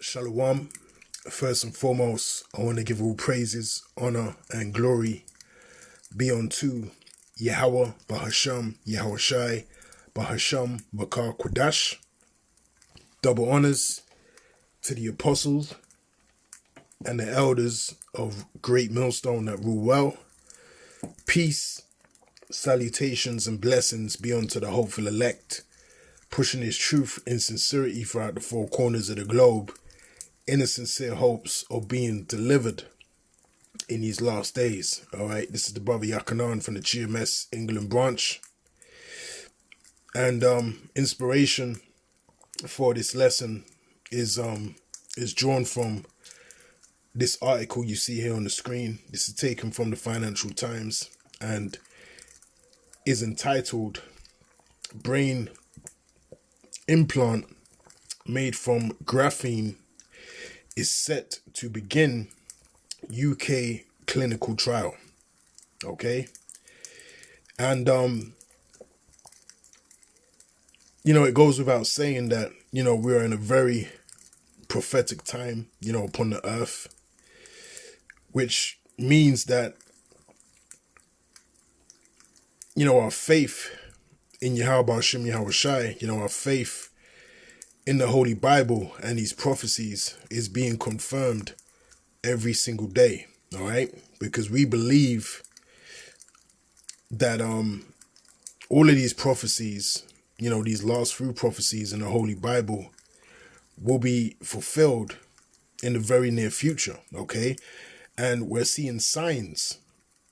Shalom. First and foremost, I want to give all praises, honor, and glory be unto Yahweh, Bahasham, Yahushai, Bahasham, Bakar Qudash. Double honors to the apostles and the elders of Great Millstone that rule well. Peace, salutations, and blessings be unto the hopeful elect, pushing his truth in sincerity throughout the four corners of the globe, in the sincere hopes of being delivered in these last days. All right, this is the brother Yakanan from the GMS England branch, and inspiration for this lesson is drawn from this article you see here on the screen. This is taken from the Financial Times and is entitled "Brain Implant Made from Graphene is set to begin UK clinical trial." Okay. And, it goes without saying that, we're in a very prophetic time, upon the earth, which means that, our faith in Yahweh Hashem Yahushai, our faith in the Holy Bible and these prophecies is being confirmed every single day, all right? Because we believe that all of these prophecies, these last few prophecies in the Holy Bible will be fulfilled in the very near future, okay? And we're seeing signs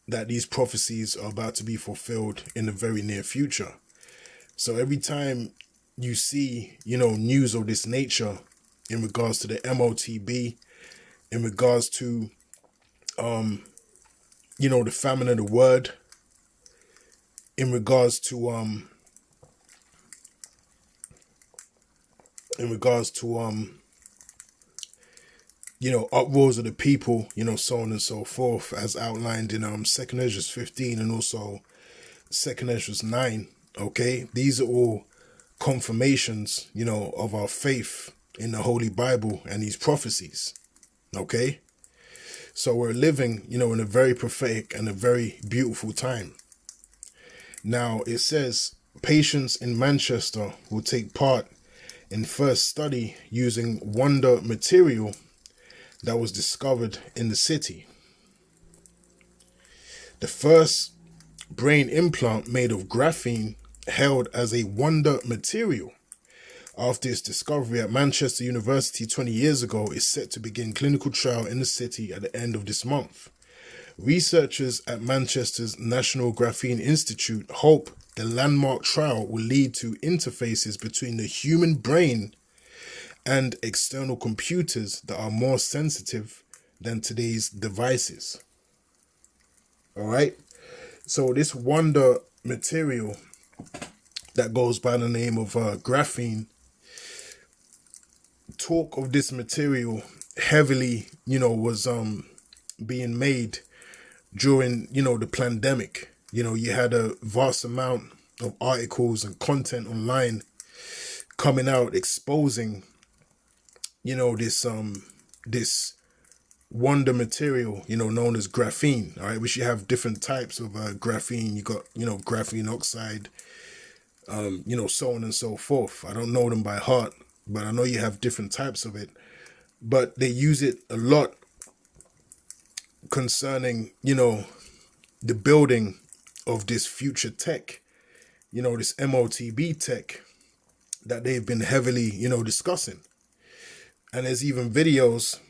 that these prophecies are about to be fulfilled in the very near future. So every time you see, news of this nature in regards to the MOTB, in regards to, the famine of the word, in regards to, uproars of the people, so on and so forth, as outlined in 2nd Ezra 15 and also 2nd Ezra 9, okay? These are all confirmations, of our faith in the Holy Bible and these prophecies, okay? So we're living, in a very prophetic and a very beautiful time. Now, it says, patients in Manchester will take part in first study using wonder material that was discovered in the city. The first brain implant made of graphene hailed as a wonder material after its discovery at Manchester University 20 years ago is set to begin clinical trial in the city at the end of this month. Researchers at Manchester's National Graphene Institute hope the landmark trial will lead to interfaces between the human brain and external computers that are more sensitive than today's devices. All right. So this wonder material that goes by the name of graphene, talk of this material heavily, was being made during, the pandemic. You had a vast amount of articles and content online coming out exposing, this wonder material, known as graphene, all right, which you have different types of graphene. You got, graphene oxide, so on and so forth. I don't know them by heart, but I know you have different types of it. But they use it a lot concerning, the building of this future tech, this MOTB tech that they've been heavily, discussing. And there's even videos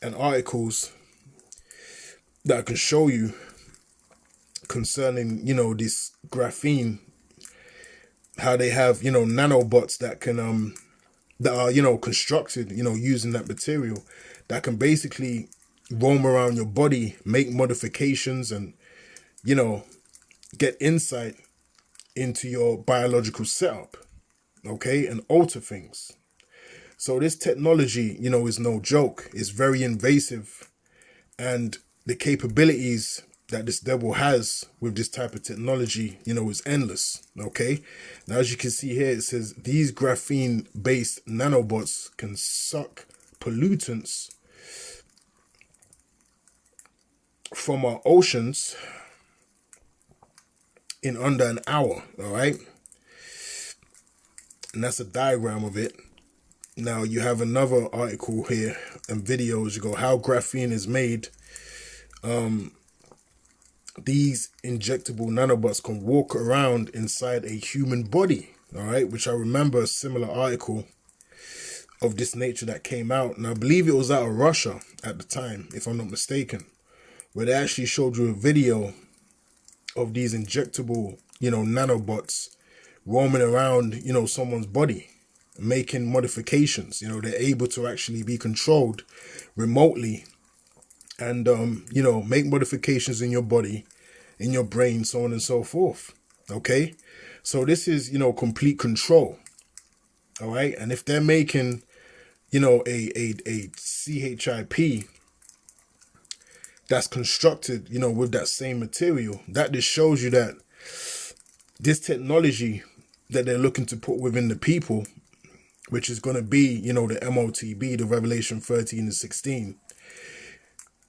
and articles that I can show you concerning, this graphene, how they have, nanobots that can, that are, constructed, using that material that can basically roam around your body, make modifications and, get insight into your biological setup, okay, and alter things. So this technology, is no joke. It's very invasive, and the capabilities that this devil has with this type of technology, is endless, okay? Now, as you can see here, it says these graphene-based nanobots can suck pollutants from our oceans in under an hour, all right? And that's a diagram of it. Now you have another article here and videos. You go, how graphene is made. These injectable nanobots can walk around inside a human body, all right? Which I remember a similar article of this nature that came out. And I believe it was out of Russia at the time, if I'm not mistaken, where they actually showed you a video of these injectable, nanobots roaming around, someone's body, making modifications. They're able to actually be controlled remotely and, make modifications in your body, in your brain, so on and so forth. Okay. So this is, complete control. All right. And if they're making, a CHIP that's constructed, with that same material, that just shows you that this technology that they're looking to put within the people, which is going to be, the MOTB, the Revelation 13 and 16.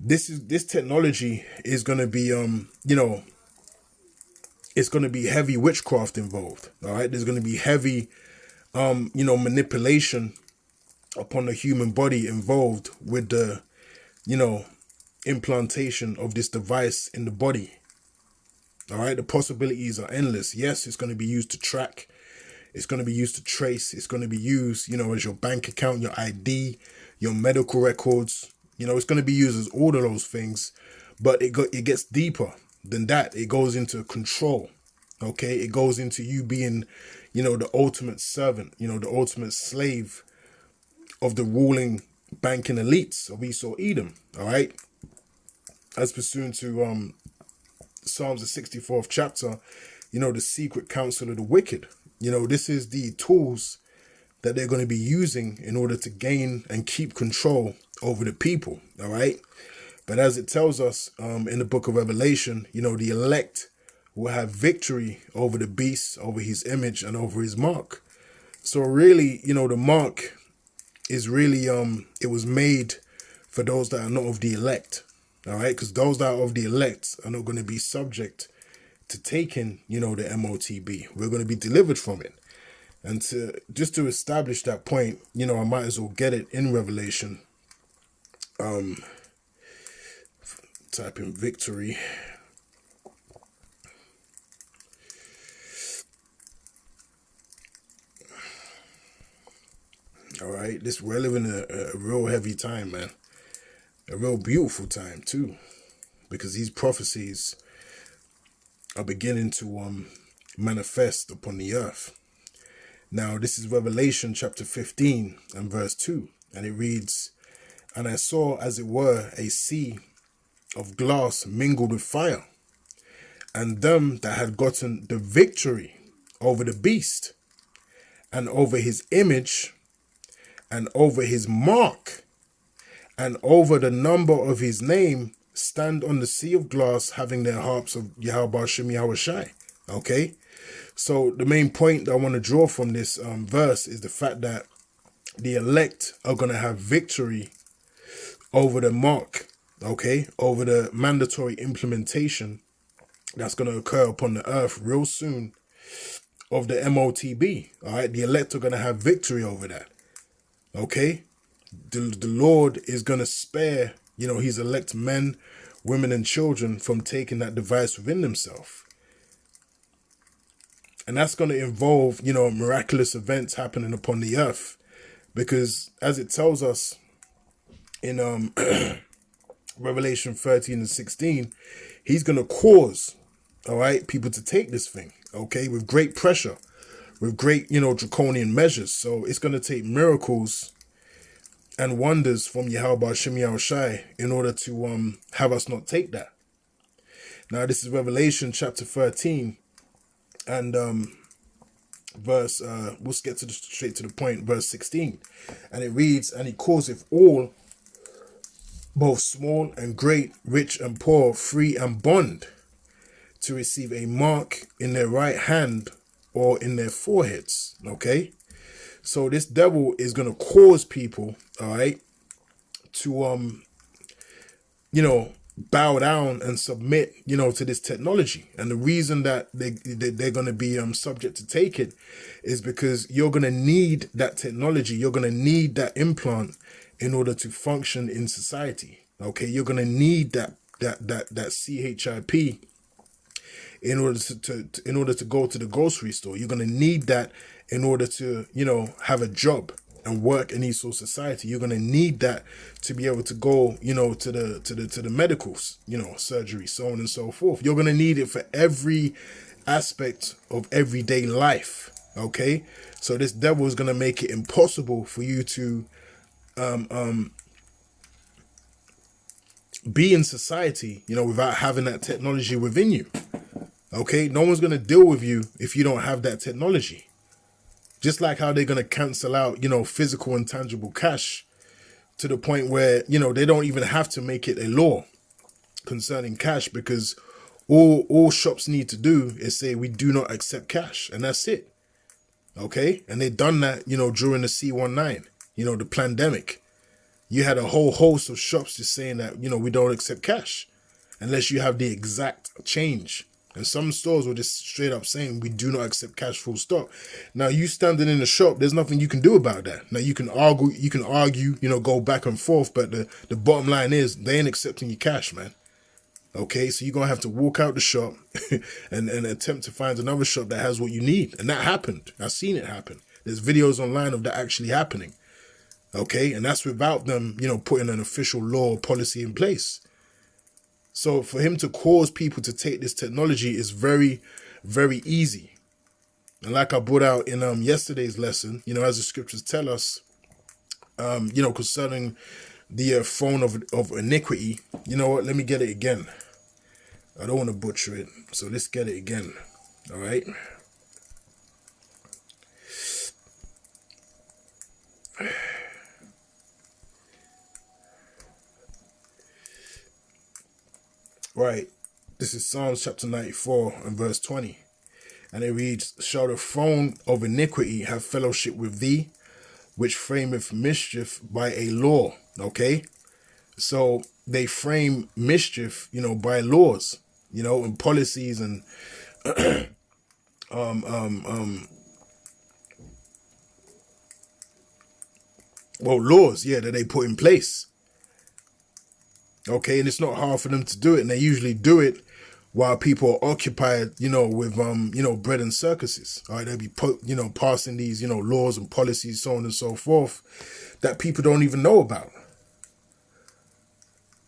This technology is going to be, it's going to be heavy witchcraft involved. All right. There's going to be heavy, manipulation upon the human body involved with the, implantation of this device in the body. All right. The possibilities are endless. Yes, it's going to be used to track. It's going to be used to trace. It's going to be used, as your bank account, your ID, your medical records. It's going to be used as all of those things, but it gets deeper than that. It goes into control. Okay. It goes into you being, the ultimate servant, the ultimate slave of the ruling banking elites of Esau Edom. All right. As pursuant to, Psalms the 64th chapter, the secret counsel of the wicked. This is the tools that they're going to be using in order to gain and keep control over the people. All right. But as it tells us in the book of Revelation, the elect will have victory over the beast, over his image, and over his mark. So really, the mark is really, it was made for those that are not of the elect. All right. Because those that are of the elect are not going to be subject to taking, the MOTB. We're going to be delivered from it. And just to establish that point, I might as well get it in Revelation. Type in victory. All right, we're living a real heavy time, man. A real beautiful time too, because these prophecies are beginning to manifest upon the earth. Now, this is Revelation chapter 15 and verse 2, and it reads, "And I saw, as it were, a sea of glass mingled with fire, and them that had gotten the victory over the beast, and over his image, and over his mark, and over the number of his name, stand on the sea of glass, having their harps of Yahweh Shem Yahweh Shai." Okay, so the main point that I want to draw from this verse is the fact that the elect are going to have victory over the mark, okay, over the mandatory implementation that's going to occur upon the earth real soon of the MOTB. All right, the elect are going to have victory over that. Okay, the Lord is going to spare, his elect men, women, and children from taking that device within themselves. And that's going to involve, miraculous events happening upon the earth. Because as it tells us in Revelation 13 and 16, he's going to cause, all right, people to take this thing, okay, with great pressure, with great, draconian measures. So it's going to take miracles and wonders from Yahweh Shem Yahweh Shai in order to have us not take that. Now, this is Revelation chapter 13 and verse, we'll get straight to the point, verse 16. And it reads, "And he causeth all, both small and great, rich and poor, free and bond, to receive a mark in their right hand or in their foreheads." Okay, so this devil is going to cause people, all right, to bow down and submit, to this technology. And the reason that they're going to be subject to take it is because you're going to need that technology. You're going to need that implant in order to function in society. Okay, you're going to need that CHIP in order to go to the grocery store. You're going to need that in order to have a job and work in East society. You're going to need that to be able to go, to the medicals, surgery, so on and so forth. You're going to need it for every aspect of everyday life. Okay, so this devil is going to make it impossible for you to be in society, without having that technology within you. Okay, no one's going to deal with you if you don't have that technology. Just like how they're going to cancel out, physical and tangible cash to the point where, they don't even have to make it a law concerning cash, because all shops need to do is say, we do not accept cash. And that's it. Okay. And they've done that, during the C19, the pandemic. You had a whole host of shops just saying that, we don't accept cash unless you have the exact change. And some stores were just straight up saying, we do not accept cash, full stop. Now, you standing in the shop, there's nothing you can do about that. Now, you can argue, go back and forth. But the bottom line is they ain't accepting your cash, man. Okay, so you're going to have to walk out the shop and attempt to find another shop that has what you need. And that happened. I've seen it happen. There's videos online of that actually happening. Okay, and that's without them, putting an official law or policy in place. So for him to cause people to take this technology is very, very easy. And like I brought out in yesterday's lesson, as the scriptures tell us, concerning the throne of iniquity, you know what? Let me get it again. I don't want to butcher it, so let's get it again. All right. Right, this is Psalms chapter 94 and verse 20. And it reads, shall the throne of iniquity have fellowship with thee, which frameth mischief by a law? Okay, so they frame mischief, by laws, and policies and laws, that they put in place. Okay, and it's not hard for them to do it, and they usually do it while people are occupied, with bread and circuses. All right, they'll be passing these, laws and policies, so on and so forth, that people don't even know about.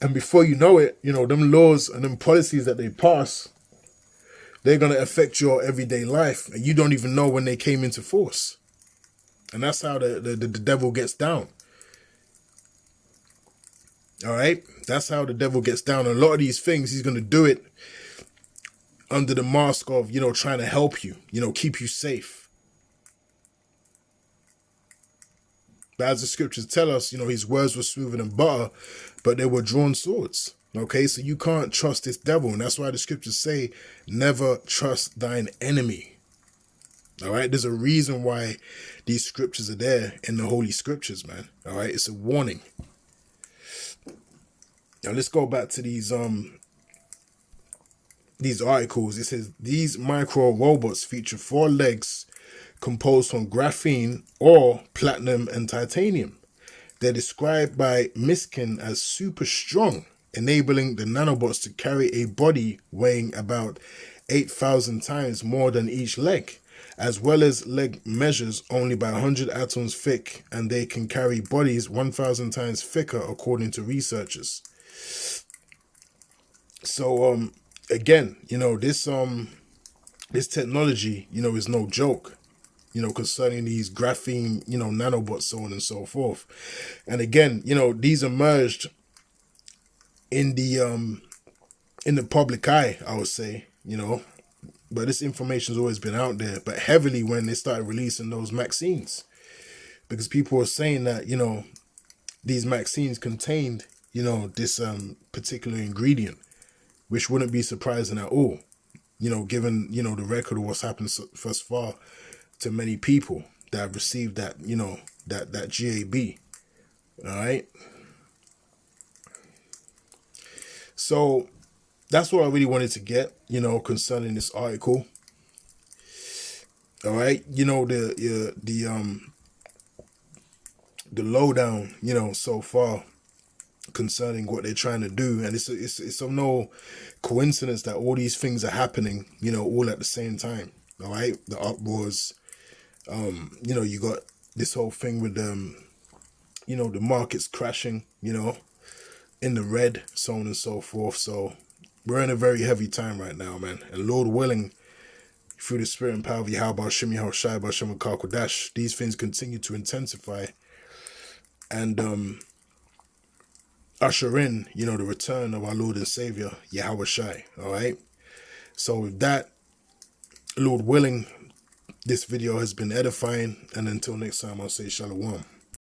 And before you know it, them laws and them policies that they pass, they're gonna affect your everyday life, and you don't even know when they came into force. And that's how the devil gets down. All right, that's how the devil gets down. And a lot of these things, he's going to do it under the mask of, trying to help you, keep you safe. But as the scriptures tell us, his words were smoother than butter, but they were drawn swords. Okay, so you can't trust this devil. And that's why the scriptures say, never trust thine enemy. All right, there's a reason why these scriptures are there in the Holy Scriptures, man. All right, it's a warning. Now let's go back to these articles. It says these micro robots feature 4 legs composed from graphene or platinum and titanium. They're described by Miskin as super strong, enabling the nanobots to carry a body weighing about 8,000 times more than each leg, as well as leg measures only by 100 atoms thick, and they can carry bodies 1,000 times thicker according to researchers. So again, this technology, is no joke, concerning these graphene, nanobots, so on and so forth. And again, these emerged in the public eye, I would say, but this information's always been out there, but heavily when they started releasing those vaccines, because people were saying that, these vaccines contained, this particular ingredient, which wouldn't be surprising at all, given, the record of what's happened thus far to many people that have received that, that GAB. All right. So that's what I really wanted to get, concerning this article. All right, the lowdown, so far concerning what they're trying to do, and it's of no coincidence that all these things are happening, all at the same time. All right, the uproars, you got this whole thing with the markets crashing, in the red, so on and so forth. So we're in a very heavy time right now, man. And Lord willing, through the spirit and power of Yahweh Shem Yahweh Shai B'Shem Kodash, these things continue to intensify and usher in, the return of our Lord and Savior, Yahweh Shai. All right. So with that, Lord willing, this video has been edifying. And until next time, I'll say Shalom.